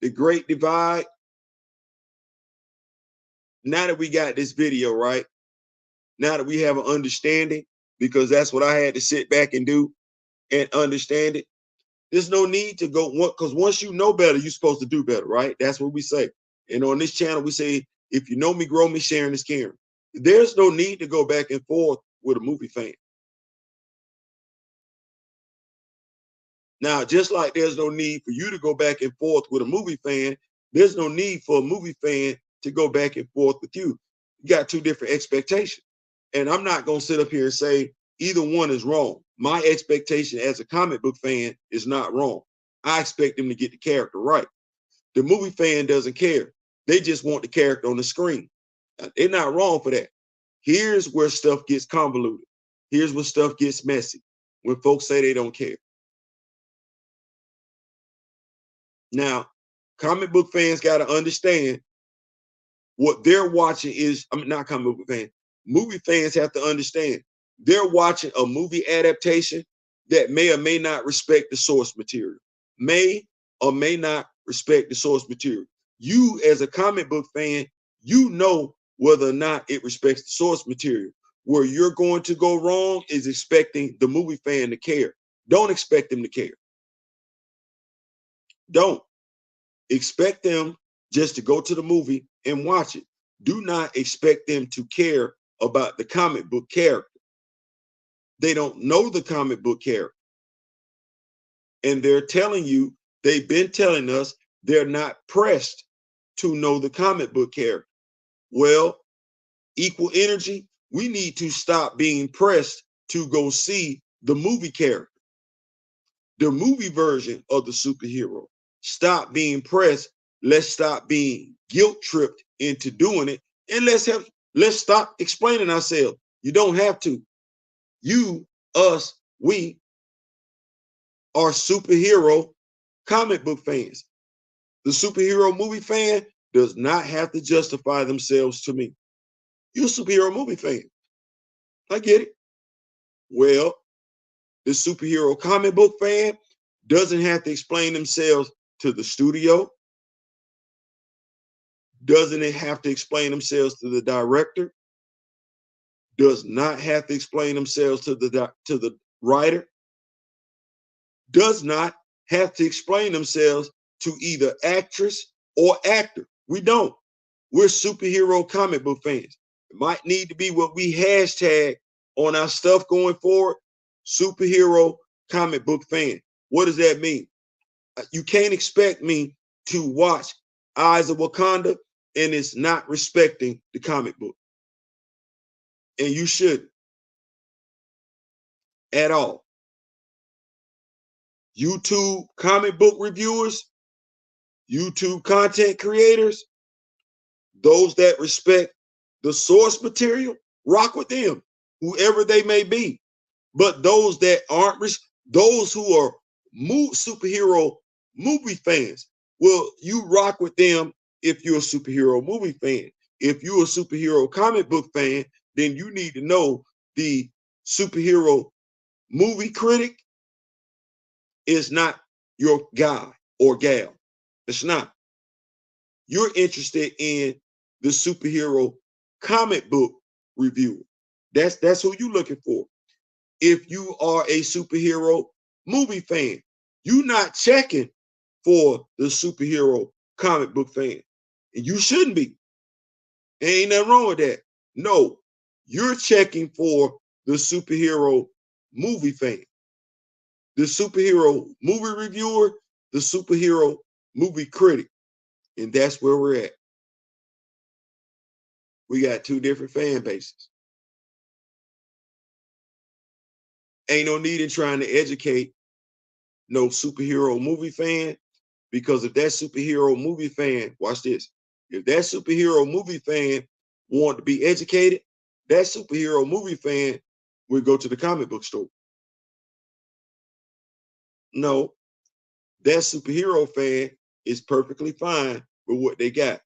the great divide. Now that we got this video, right? Now that we have an understanding, because that's what I had to sit back and do and understand it. There's no need to go, because once you know better, you're supposed to do better, right? That's what we say. And on this channel, we say, if you know me, grow me, sharing is caring. There's no need to go back and forth with a movie fan. Now, just like there's no need for you to go back and forth with a movie fan, there's no need for a movie fan to go back and forth with you. You got two different expectations. And I'm not going to sit up here and say either one is wrong. My expectation as a comic book fan is not wrong. I expect them to get the character right. The movie fan doesn't care. They just want the character on the screen. They're not wrong for that. Here's where stuff gets convoluted. Here's where stuff gets messy, when folks say they don't care. Now, comic book fans got to understand what they're watching is, not comic book fans, movie fans have to understand they're watching a movie adaptation that may or may not respect the source material, may or may not respect the source material. You, as a comic book fan, you know whether or not it respects the source material. Where you're going to go wrong is expecting the movie fan to care. Don't expect them to care. Don't expect them just to go to the movie and watch it. Do not expect them to care about the comic book character. They don't know the comic book character. And they're telling you, they've been telling us they're not pressed to know the comic book character. Well, equal energy, we need to stop being pressed to go see the movie character, the movie version of the superhero. Stop being pressed. Let's stop being guilt tripped into doing it. And let's stop explaining ourselves. You don't have to. You, us, we are superhero comic book fans. The superhero movie fan does not have to justify themselves to me. You're a superhero movie fan. I get it. Well, the superhero comic book fan doesn't have to explain themselves to the studio. Doesn't it have to explain themselves to the director? Does not have to explain themselves to the writer. Does not have to explain themselves to either actress or actor. We don't. We're superhero comic book fans. It might need to be what we hashtag on our stuff going forward. Superhero comic book fan. What does that mean? You can't expect me to watch Eyes of Wakanda and it's not respecting the comic book. And you shouldn't at all. YouTube comic book reviewers, YouTube content creators, those that respect the source material, rock with them, whoever they may be. But those that aren't, those who are superhero movie fans, well, you rock with them if you're a superhero movie fan. If you're a superhero comic book fan, then you need to know the superhero movie critic is not your guy or gal. It's not. You're interested in the superhero comic book reviewer. That's who you're looking for. If you are a superhero movie fan, you're not checking for the superhero comic book fan. And you shouldn't be. Ain't nothing wrong with that. No, you're checking for the superhero movie fan, the superhero movie reviewer, the superhero movie critic. And that's where we're at. We got two different fan bases. Ain't no need in trying to educate no superhero movie fan, because if that superhero movie fan, watch this, if that superhero movie fan want to be educated, that superhero movie fan would go to the comic book store. No, that superhero fan is perfectly fine with what they got.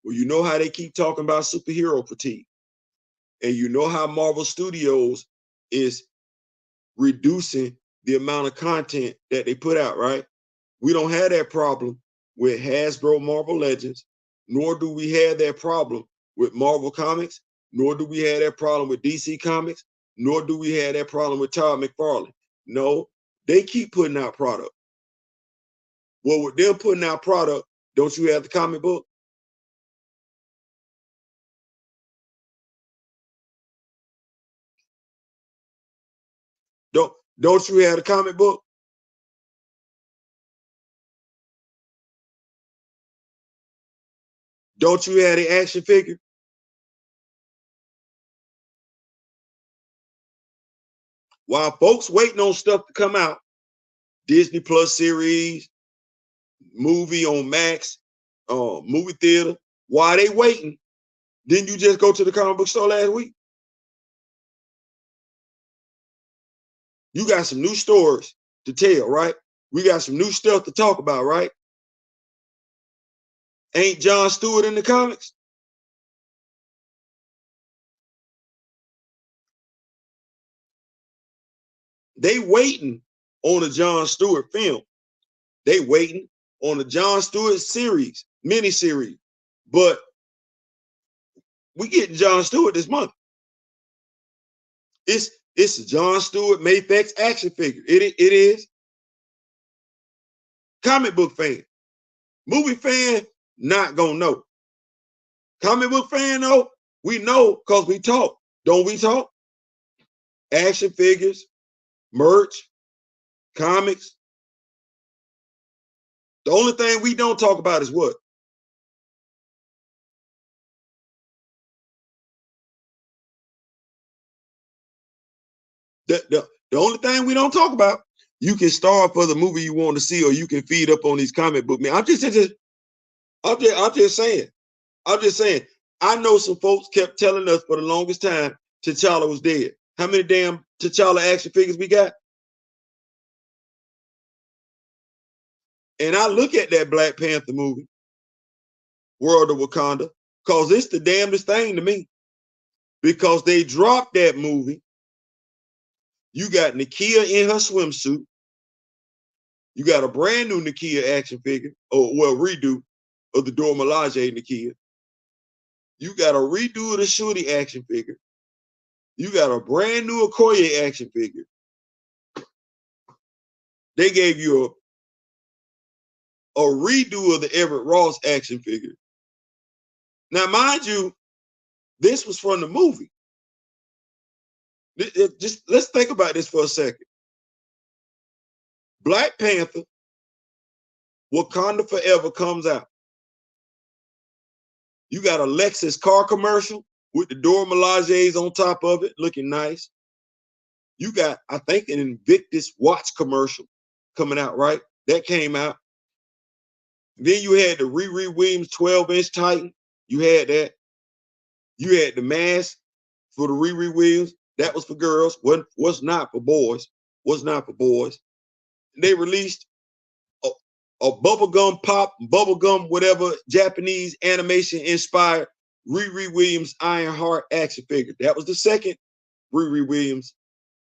Well, you know how they keep talking about superhero fatigue. And you know how Marvel Studios is reducing the amount of content that they put out, right? We don't have that problem with Hasbro Marvel Legends, nor do we have that problem with Marvel Comics, nor do we have that problem with DC Comics, nor do we have that problem with Todd McFarlane. No, they keep putting out product. Well, with them putting out product, don't you have the comic book? Don't you have the comic book? Don't you have the action figure? While folks waiting on stuff to come out, Disney Plus series, movie on Max, movie theater, while they waiting, didn't you just go to the comic book store last week? You got some new stories to tell, right? We got some new stuff to talk about, right? Ain't Jon Stewart in the comics? They waiting on a Jon Stewart film. They waiting on the Jon Stewart series, miniseries. But we getting Jon Stewart this month. It's a Jon Stewart Mayfex action figure. It is. Comic book fan. Movie fan, not gonna know. Comic book fan, though, we know because we talk. Don't we talk? Action figures, merch, comics, The only thing we don't talk about is what? The only thing we don't talk about, you can starve for the movie you want to see, or you can feed up on these comic book men. I'm just saying. I'm just saying. I know some folks kept telling us for the longest time T'Challa was dead. How many damn T'Challa action figures we got? And I look at that Black Panther movie, World of Wakanda, because it's the damnedest thing to me. Because they dropped that movie. You got Nakia in her swimsuit. You got a brand new Nakia action figure, or well, redo of the Dora Milaje Nakia. You got a redo of the Shuri action figure. You got a brand new Okoye action figure. They gave you a redo of the Everett Ross action figure. Now, mind you, this was from the movie. Just let's think about this for a second. Black Panther, Wakanda Forever comes out. You got a Lexus car commercial with the Dora Milajes on top of it, looking nice. You got, I think, an Invictus watch commercial coming out, right? That came out. Then you had the Riri Williams 12-inch Titan. You had that. You had the mask for the Riri Williams. That was for girls. Was not for boys. Was not for boys. They released a bubblegum pop, bubblegum, whatever, Japanese animation inspired Riri Williams Ironheart action figure. That was the second Riri Williams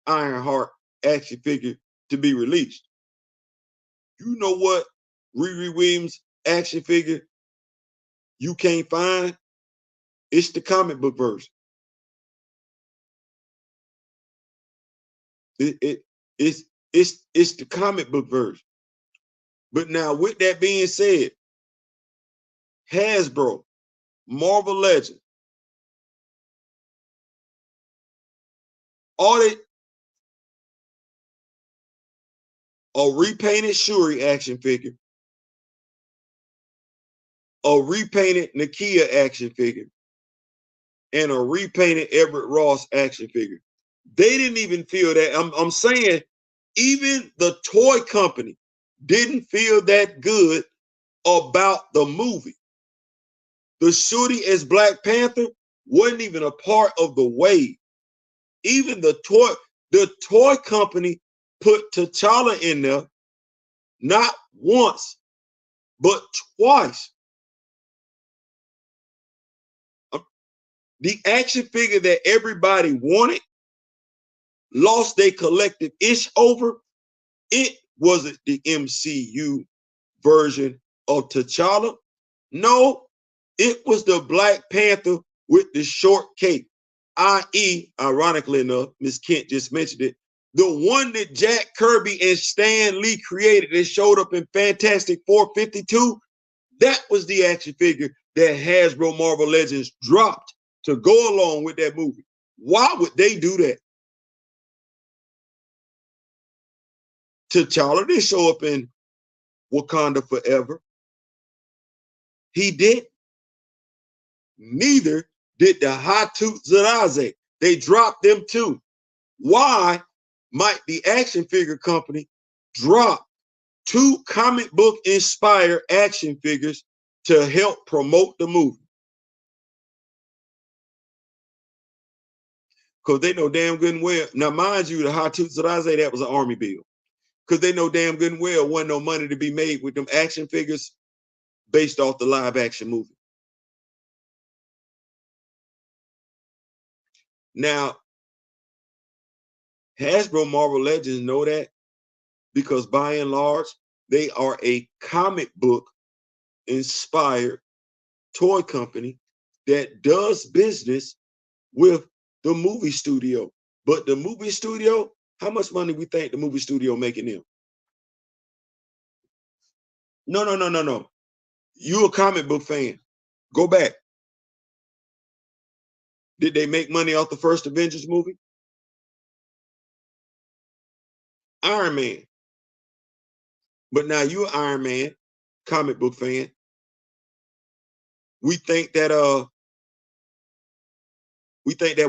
Ironheart action figure to be released. You know what Riri Williams action figure you can't find? It's the comic book version. It's the comic book version. But now, with that being said, Hasbro, Marvel Legends, all they a repainted Shuri action figure, a repainted Nakia action figure, and a repainted Everett Ross action figure. They didn't even feel that. I'm saying even the toy company didn't feel that good about the movie. The Shuri as Black Panther wasn't even a part of the wave. Even the toy company put T'Challa in there not once, but twice. The action figure that everybody wanted, lost their collective ish over, it wasn't the MCU version of T'Challa. No, it was the Black Panther with the short cape, i.e., ironically enough, Miss Kent just mentioned it, the one that Jack Kirby and Stan Lee created that showed up in Fantastic Four 52, that was the action figure that Hasbro Marvel Legends dropped to go along with that movie. Why would they do that? T'Challa didn't show up in Wakanda Forever. He did. Neither did the Hatu Zaraze. They dropped them too. Why might the action figure company drop two comic book inspired action figures to help promote the movie? Because they know damn good and well. Now, mind you, the Hatu Zaraze, that was an army bill. Because they know damn good and well wasn't no money to be made with them action figures based off the live action movie. Now, Hasbro Marvel Legends know that because by and large, they are a comic book inspired toy company that does business with the movie studio. But the movie studio, how much money we think the movie studio making them? No. You a comic book fan. Go back. Did they make money off the first Avengers movie? Iron Man. But now you're Iron Man. comic book fan. We think that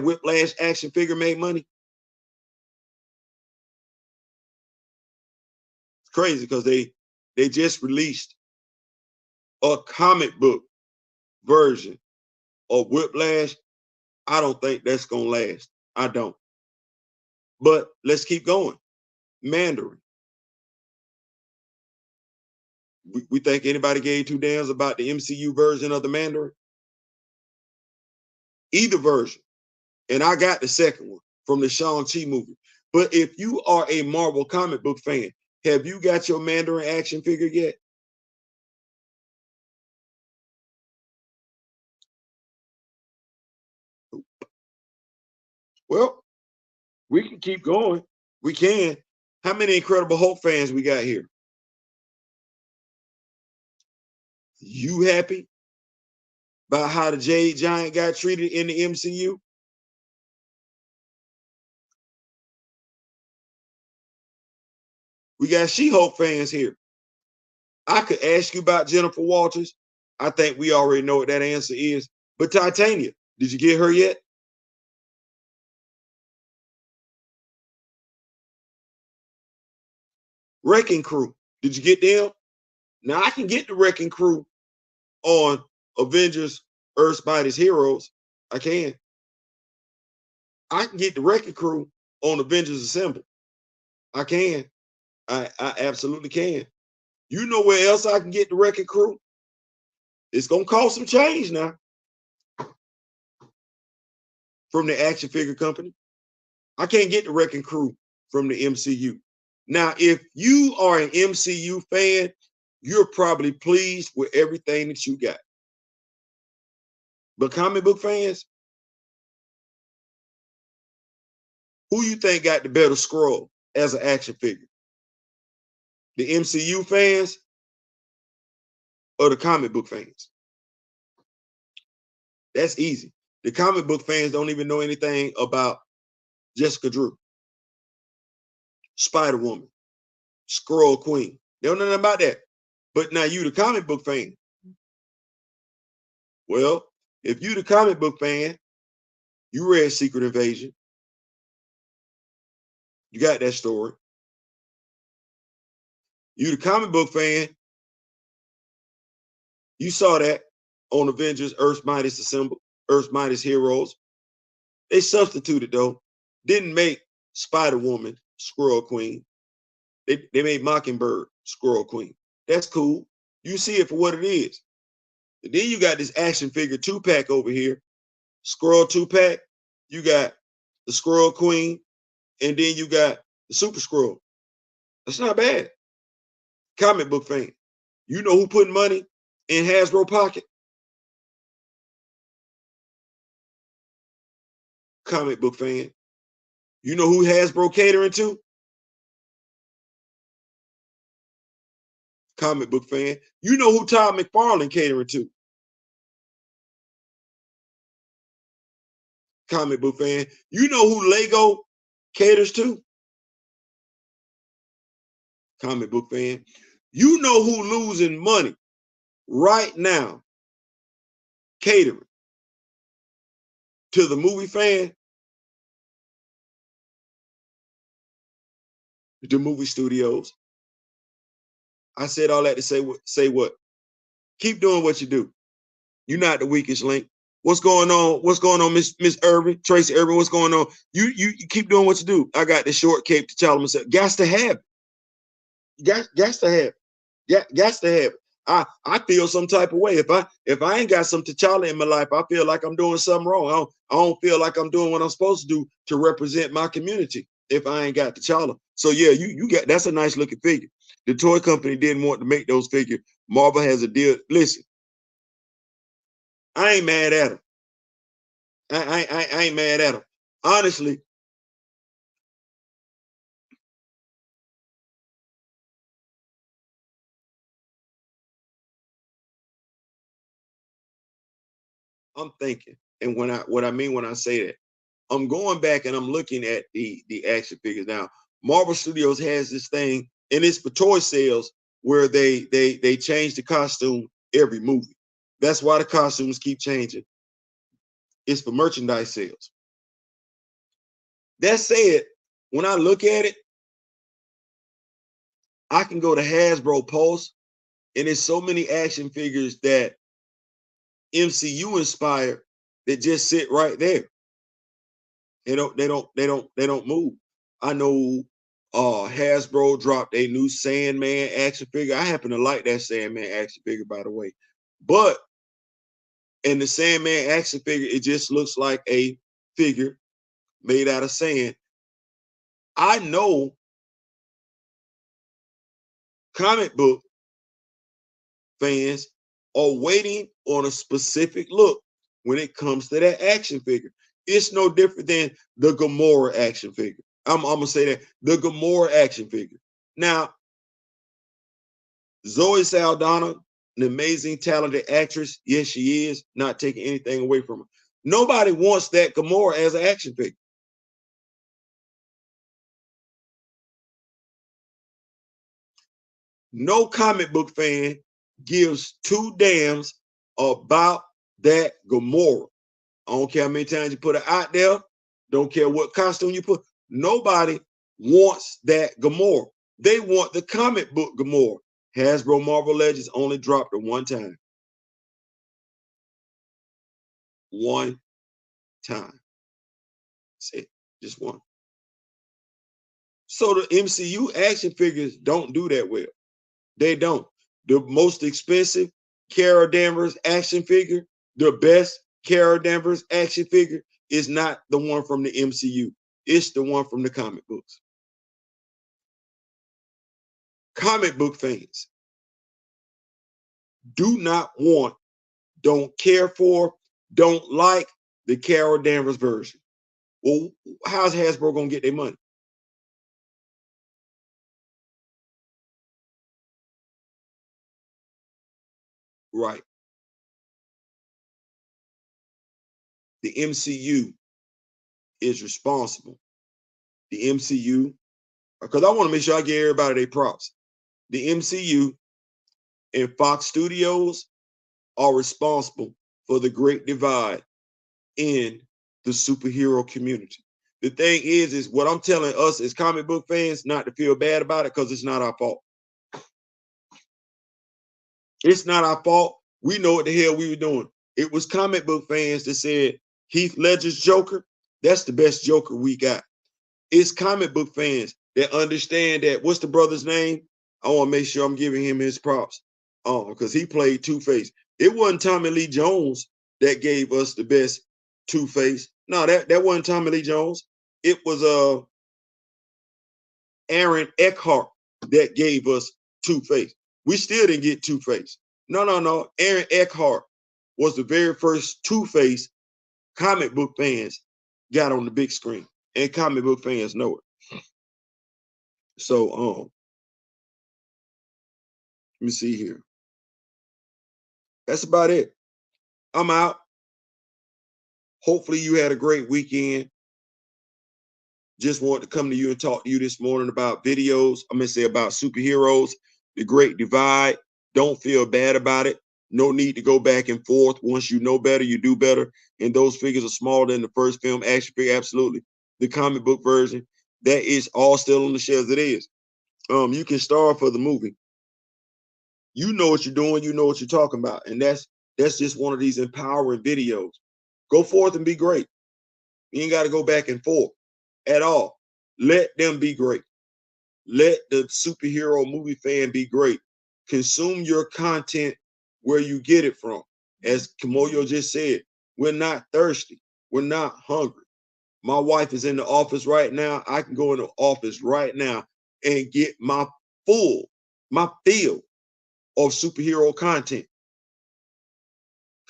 Whiplash action figure made money. It's crazy because they just released a comic book version of Whiplash. I don't think that's gonna last. I don't. But let's keep going. Mandarin. We think anybody gave two damns about the MCU version of the Mandarin? Either version. And I got the second one from the Shang-Chi movie. But if you are a Marvel comic book fan, have you got your Mandarin action figure yet? Well, we can keep going. We can. How many Incredible Hulk fans we got here? You happy about how the Jade Giant got treated in the MCU? We got She-Hulk fans here. I could ask you about Jennifer Walters. I think we already know what that answer is. But Titania, did you get her yet? Wrecking Crew, did you get them? Now I can get the Wrecking Crew on Avengers Earth's Mightiest Heroes. I can. I can get the Wrecking Crew on Avengers Assemble. I can. I absolutely can. You know where else I can get the Wrecking Crew? It's gonna cost some change now from the action figure company. I can't get the Wrecking Crew from the MCU. Now, if you are an MCU fan, you're probably pleased with everything that you got. But comic book fans, who you think got the better scroll as an action figure? The MCU fans or the comic book fans? That's easy. The comic book fans don't even know anything about Jessica Drew, Spider-Woman, Skrull Queen. They don't know nothing about that. But now you the comic book fan. Well, if you the comic book fan, you read Secret Invasion. You got that story. You the comic book fan, you saw that on Avengers Earth's Mightiest Assemble, Earth's Mightiest Heroes. They substituted though. Didn't make Spider-Woman Skrull Queen. They made Mockingbird Skrull Queen. That's cool. You see it for what it is. And then you got this action figure 2-pack over here. Skrull 2-pack. You got the Skrull Queen, and then you got the Super Skrull. That's not bad. Comic book fan. You know who put money in Hasbro pocket? Comic book fan. You know who Hasbro catering to? Comic book fan. You know who Todd McFarlane catering to? Comic book fan. You know who Lego caters to? Comic book fan. You know who losing money right now catering to the movie fan? The movie studios. I said all that to say what? Keep doing what you do. You're not the weakest link. What's going on? What's going on, Miss Irvin, Tracy Irvin? What's going on? You keep doing what you do. I got the short cape to tell myself. Gas to have it. Gas to have it. Gas to have it. I feel some type of way. If I ain't got some T'Challa in my life, I feel like I'm doing something wrong. I don't feel like I'm doing what I'm supposed to do to represent my community if I ain't got T'Challa. So yeah, you got, that's a nice looking figure. The toy company didn't want to make those figures. Marvel has a deal. Listen, I ain't mad at them. I ain't mad at them. Honestly, I'm thinking, and what I mean when I say that, I'm going back and I'm looking at the action figures now. Marvel Studios has this thing, and it's for toy sales where they change the costume every movie. That's why the costumes keep changing. It's for merchandise sales. That said, when I look at it, I can go to Hasbro Pulse, and there's so many action figures that MCU inspired that just sit right there. They don't move. I know Hasbro dropped a new Sandman action figure. I happen to like that Sandman action figure, by the way. But in the Sandman action figure, it just looks like a figure made out of sand. I know comic book fans are waiting on a specific look when it comes to that action figure. It's no different than the Gamora action figure. I'm gonna say that the Gamora action figure. Now, Zoe Saldana, an amazing, talented actress. Yes, she is. Not taking anything away from her. Nobody wants that Gamora as an action figure. No comic book fan gives two damns about that Gamora. I don't care how many times you put it out there. Don't care what costume you put. Nobody wants that Gamora. They want the comic book Gamora. Hasbro Marvel Legends only dropped it one time. One time. That's it. Just one. So the MCU action figures don't do that well. They don't. The most expensive Carol Danvers action figure, the best Carol Danvers action figure is not the one from the MCU. It's the one from the comic books. Comic book fans do not want, don't care for, don't like the Carol Danvers version. Well, how's Hasbro going to get their money? Right. The MCU is responsible. The MCU, because I want to make sure I give everybody their props. The MCU and Fox Studios are responsible for the great divide in the superhero community. The thing is what I'm telling us as comic book fans not to feel bad about it, because it's not our fault. It's not our fault. We know what the hell we were doing. It was comic book fans that said Heath Ledger's Joker, that's the best Joker we got. It's comic book fans that understand that. What's the brother's name? I want to make sure I'm giving him his props. Because he played Two-Face. It wasn't Tommy Lee Jones that gave us the best Two-Face. No, that wasn't Tommy Lee Jones. It was Aaron Eckhart that gave us Two-Face. We still didn't get Two-Face. No. Aaron Eckhart was the very first Two-Face comic book fans got on the big screen. And comic book fans know it. So let me see here. That's about it. I'm out. Hopefully you had a great weekend. Just wanted to come to you and talk to you this morning about videos. I'm going to say about superheroes, the great divide. Don't feel bad about it. No need to go back and forth. Once you know better, you do better. And those figures are smaller than the first film action figure. Absolutely. The comic book version, that is all still on the shelves. It is. You can starve for the movie. You know what you're doing. You know what you're talking about. And that's just one of these empowering videos. Go forth and be great. You ain't got to go back and forth at all. Let them be great. Let the superhero movie fan be great. Consume your content where you get it from. As Kimoyo just said, we're not thirsty. We're not hungry. My wife is in the office right now. I can go in the office right now and get my fill of superhero content.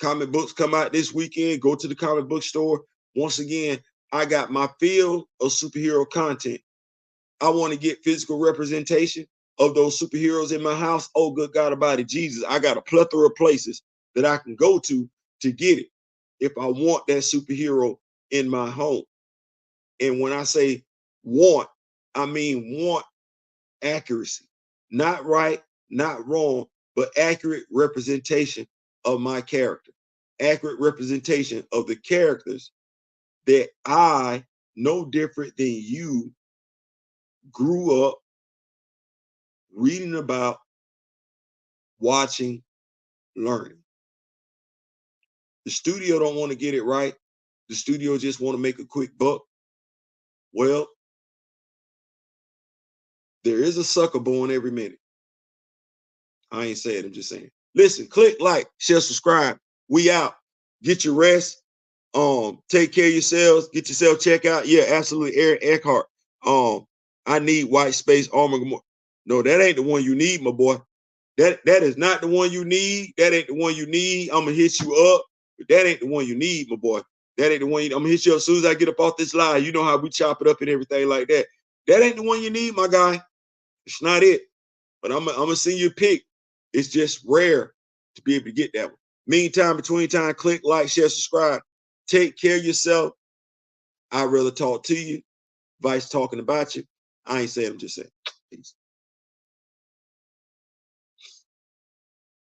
Comic books come out this weekend. Go to the comic book store. Once again, I got my fill of superhero content. I want to get physical representation of those superheroes in my house. Oh, good God Almighty, Jesus, I got a plethora of places that I can go to get it if I want that superhero in my home. And when I say want, I mean want accuracy. Not right, not wrong, but accurate representation of my character, accurate representation of the characters that I, no different than you, grew up reading about, watching, learning. The studio don't want to get it right. The studio just want to make a quick buck. Well, there is a sucker born every minute. I ain't saying, I'm just saying. Listen, click like, share, subscribe. We out. Get your rest. Take care of yourselves. Get yourself checked out. Yeah, absolutely. Eric Eckhart. I need white space armor. No, that ain't the one you need, my boy. That is not the one you need. That ain't the one you need. I'm gonna hit you up, but that ain't the one you need, my boy. That ain't the one. I'm gonna hit you up as soon as I get up off this live. You know how we chop it up and everything like that. That ain't the one you need, my guy. It's not it. But I'm gonna send you a pic. It's just rare to be able to get that one. Meantime, between time, click like, share, subscribe. Take care of yourself. I'd rather talk to you. Vice talking about you. I ain't saying, I'm just saying. Peace.